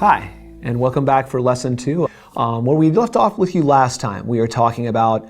Hi, and welcome back for lesson 2. Where we left off with you last time, we were talking about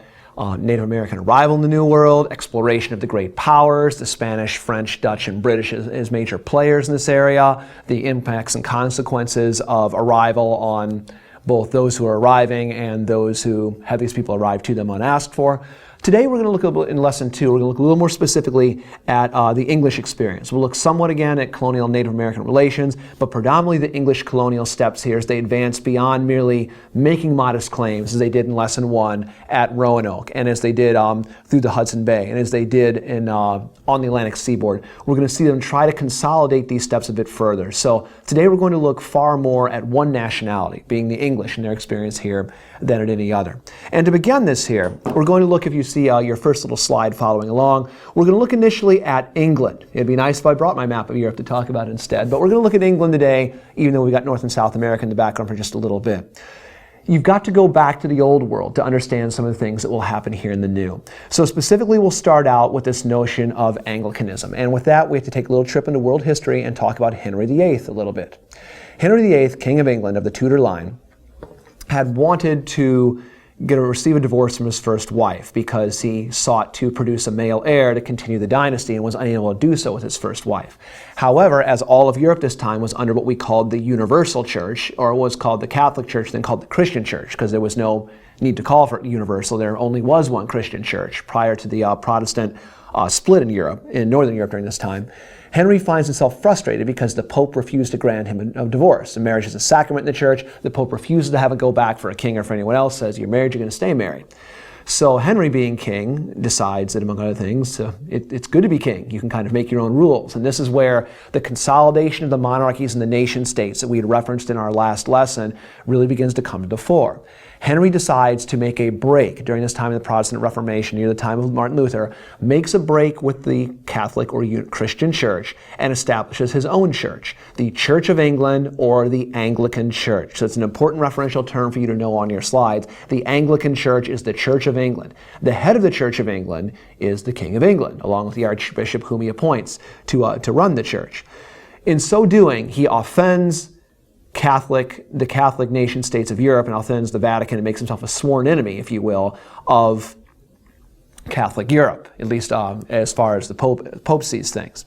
Native American arrival in the New World, exploration of the great powers, the Spanish, French, Dutch, and British as major players in this area, the impacts and consequences of arrival on both those who are arriving and those who have these people arrive to them unasked for. Today we're going to look a little, in lesson 2, we're going to look a little more specifically at the English experience. We'll look somewhat again at colonial Native American relations, but predominantly the English colonial steps here as they advance beyond merely making modest claims, as they did in lesson 1 at Roanoke, and as they did through the Hudson Bay, and as they did in, on the Atlantic seaboard. We're going to see them try to consolidate these steps a bit further. So today we're going to look far more at one nationality, being the English and their experience here, than at any other. And to begin this here, we're going to look, if you see your first little slide following along, we're going to look initially at England. It'd be nice if I brought my map of Europe to talk about instead, but we're going to look at England today, even though we've got North and South America in the background for just a little bit. You've got to go back to the old world to understand some of the things that will happen here in the new. So specifically, we'll start out with this notion of Anglicanism. And with that, we have to take a little trip into world history and talk about Henry VIII a little bit. Henry VIII, King of England of the Tudor line, had wanted to receive a divorce from his first wife because he sought to produce a male heir to continue the dynasty and was unable to do so with his first wife. However, as all of Europe this time was under what we called the Universal Church, or was called the Catholic Church, then called the Christian Church, because there was no need to call for it universal. There only was one Christian church prior to the Protestant split in Europe, in Northern Europe during this time. Henry finds himself frustrated because the Pope refused to grant him a divorce. A marriage is a sacrament in the church. The Pope refuses to have it go back for a king or for anyone else, says you're married, you're going to stay married. So Henry, being king, decides that, among other things, it's good to be king. You can kind of make your own rules. And this is where the consolidation of the monarchies and the nation states that we had referenced in our last lesson really begins to come to the fore. Henry decides to make a break during this time of the Protestant Reformation, near the time of Martin Luther, makes a break with the Catholic or Christian Church and establishes his own church, the Church of England or the Anglican Church. So it's an important referential term for you to know on your slides. The Anglican Church is the Church of England. The head of the Church of England is the King of England, along with the Archbishop whom he appoints to run the church. In so doing, he offends the Catholic nation states of Europe and offends the Vatican and makes himself a sworn enemy, if you will, of Catholic Europe, at least as far as the Pope sees things.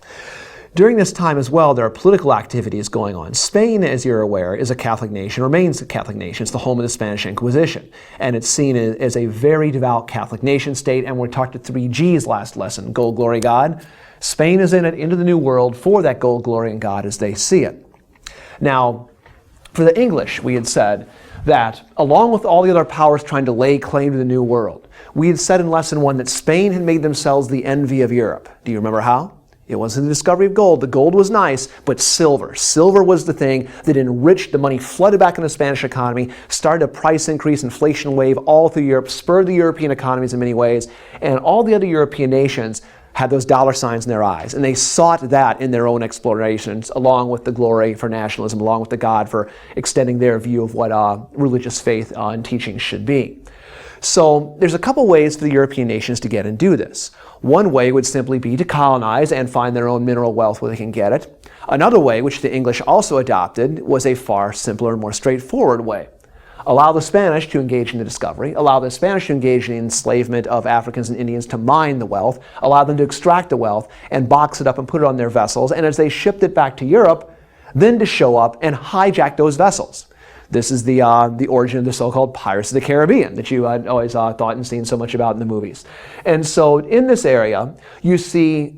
During this time as well, there are political activities going on. Spain, as you're aware, is a Catholic nation, remains a Catholic nation. It's the home of the Spanish Inquisition. And it's seen as a very devout Catholic nation state. And we talked to 3 G's last lesson, gold, glory, God. Spain is in it into the New World for that gold, glory, and God as they see it. Now, for the English, we had said that, along with all the other powers trying to lay claim to the New World, we had said in lesson 1 that Spain had made themselves the envy of Europe. Do you remember how? It wasn't the discovery of gold. The gold was nice, but silver. Silver was the thing that enriched the money, flooded back into the Spanish economy, started a price increase, inflation wave all through Europe, spurred the European economies in many ways, and all the other European nations had those dollar signs in their eyes, and they sought that in their own explorations, along with the glory for nationalism, along with the God for extending their view of what religious faith and teaching should be. So there's a couple ways for the European nations to get and do this. One way would simply be to colonize and find their own mineral wealth where they can get it. Another way, which the English also adopted, was a far simpler and more straightforward way. Allow the Spanish to engage in the discovery, allow the Spanish to engage in the enslavement of Africans and Indians to mine the wealth, allow them to extract the wealth and box it up and put it on their vessels, and as they shipped it back to Europe, then to show up and hijack those vessels. This is the origin of the so-called Pirates of the Caribbean that you always thought and seen so much about in the movies. And so in this area, you see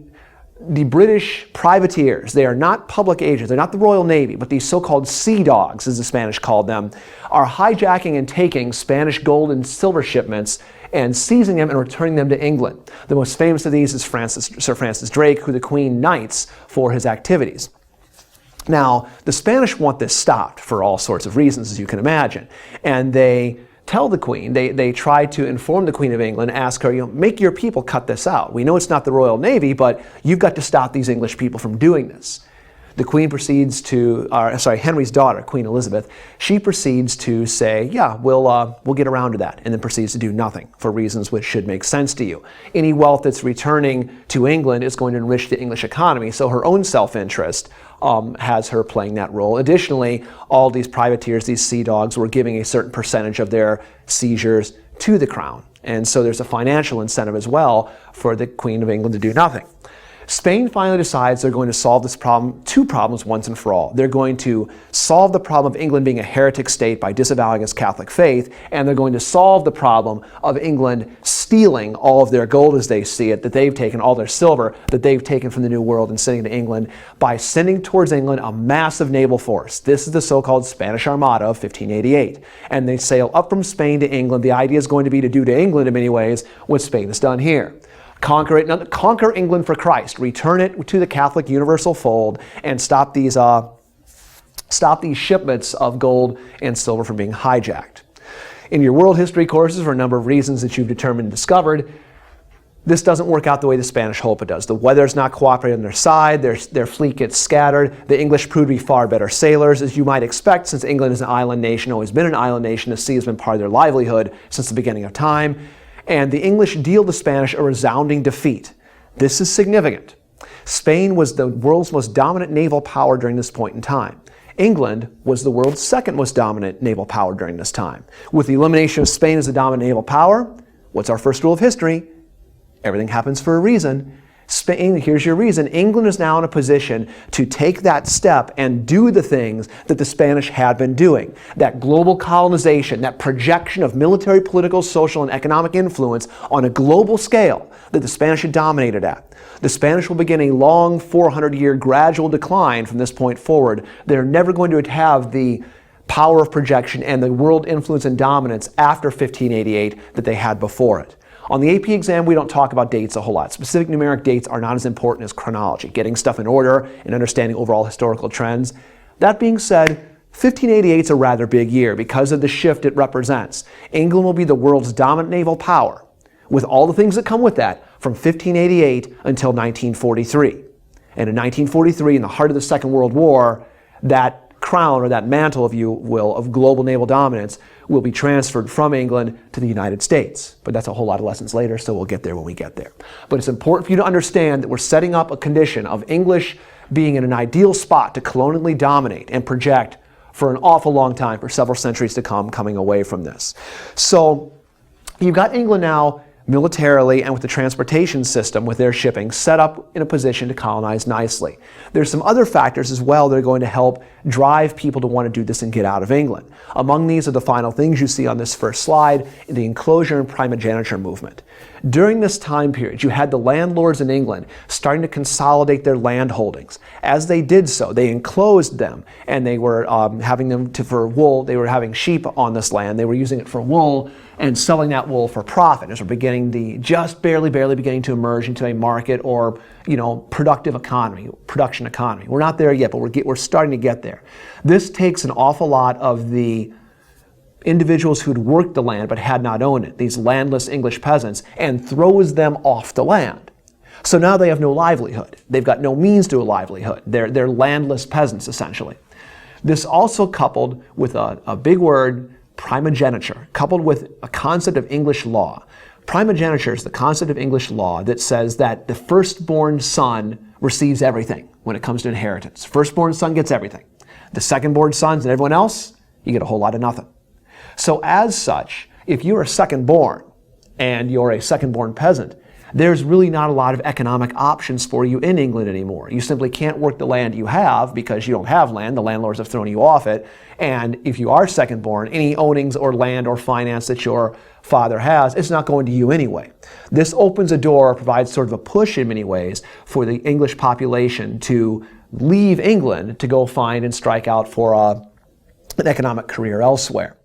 the British privateers. They are not public agents. They're not the Royal Navy, but these so-called sea dogs, as the Spanish called them, are hijacking and taking Spanish gold and silver shipments and seizing them and returning them to England. The most famous of these is Sir Francis Drake, who the Queen knights for his activities. Now, the Spanish want this stopped for all sorts of reasons, as you can imagine, and they tell the Queen, they try to inform the Queen of England, ask her, make your people cut this out. We know it's not the Royal Navy, but you've got to stop these English people from doing this. The Queen proceeds to, Henry's daughter, Queen Elizabeth, she proceeds to say, yeah, we'll get around to that, and then proceeds to do nothing for reasons which should make sense to you. Any wealth that's returning to England is going to enrich the English economy, so her own self-interest has her playing that role. Additionally, all these privateers, these sea dogs, were giving a certain percentage of their seizures to the crown. And so there's a financial incentive as well for the Queen of England to do nothing. Spain finally decides they're going to solve this problem, two problems once and for all. They're going to solve the problem of England being a heretic state by disavowing its Catholic faith, and they're going to solve the problem of England stealing all of their gold as they see it, that they've taken, all their silver that they've taken from the New World and sending to England, by sending towards England a massive naval force. This is the so-called Spanish Armada of 1588. And they sail up from Spain to England. The idea is going to be to do to England in many ways what Spain has done here. Conquer England for Christ, return it to the Catholic universal fold, and stop these shipments of gold and silver from being hijacked. In your world history courses, for a number of reasons that you've determined and discovered, this doesn't work out the way the Spanish hope it does. The weather's not cooperating on their side, their fleet gets scattered, the English prove to be far better sailors, as you might expect, since England is an island nation, always been an island nation, the sea has been part of their livelihood since the beginning of time. And the English deal the Spanish a resounding defeat. This is significant. Spain was the world's most dominant naval power during this point in time. England was the world's second most dominant naval power during this time. With the elimination of Spain as the dominant naval power, what's our first rule of history? Everything happens for a reason. Spain, here's your reason. England is now in a position to take that step and do the things that the Spanish had been doing. That global colonization, that projection of military, political, social, and economic influence on a global scale that the Spanish had dominated at. The Spanish will begin a long 400-year gradual decline from this point forward. They're never going to have the power of projection and the world influence and dominance after 1588 that they had before it. On the AP exam, we don't talk about dates a whole lot. Specific numeric dates are not as important as chronology, getting stuff in order and understanding overall historical trends. That being said, 1588 is a rather big year because of the shift it represents. England will be the world's dominant naval power, with all the things that come with that, from 1588 until 1943. And in 1943, in the heart of the Second World War, that crown, or that mantle, if you will, of global naval dominance will be transferred from England to the United States. But that's a whole lot of lessons later, so we'll get there when we get there. But it's important for you to understand that we're setting up a condition of English being in an ideal spot to colonially dominate and project for an awful long time, for several centuries to come, coming away from this. So you've got England now militarily and with the transportation system with their shipping set up in a position to colonize nicely. There's some other factors as well that are going to help drive people to want to do this and get out of England. Among these are the final things you see on this first slide, the enclosure and primogeniture movement. During this time period, you had the landlords in England starting to consolidate their land holdings. As they did so, they enclosed them, and they were having them for wool. They were having sheep on this land. They were using it for wool and selling that wool for profit as we're beginning just barely beginning to emerge into a market or, production economy. We're not there yet, but we're starting to get there. This takes an awful lot of the individuals who'd worked the land but had not owned it, these landless English peasants, and throws them off the land. So now they have no livelihood. They've got no means to a livelihood. They're landless peasants, essentially. This also coupled with a big word, primogeniture, coupled with a concept of English law. Primogeniture is the concept of English law that says that the firstborn son receives everything when it comes to inheritance. Firstborn son gets everything. The secondborn sons and everyone else, you get a whole lot of nothing. So as such, if you're a second-born and you're a second-born peasant, there's really not a lot of economic options for you in England anymore. You simply can't work the land you have because you don't have land. The landlords have thrown you off it. And if you are second-born, any ownings or land or finance that your father has, it's not going to you anyway. This opens a door, provides sort of a push in many ways for the English population to leave England to go find and strike out for an economic career elsewhere.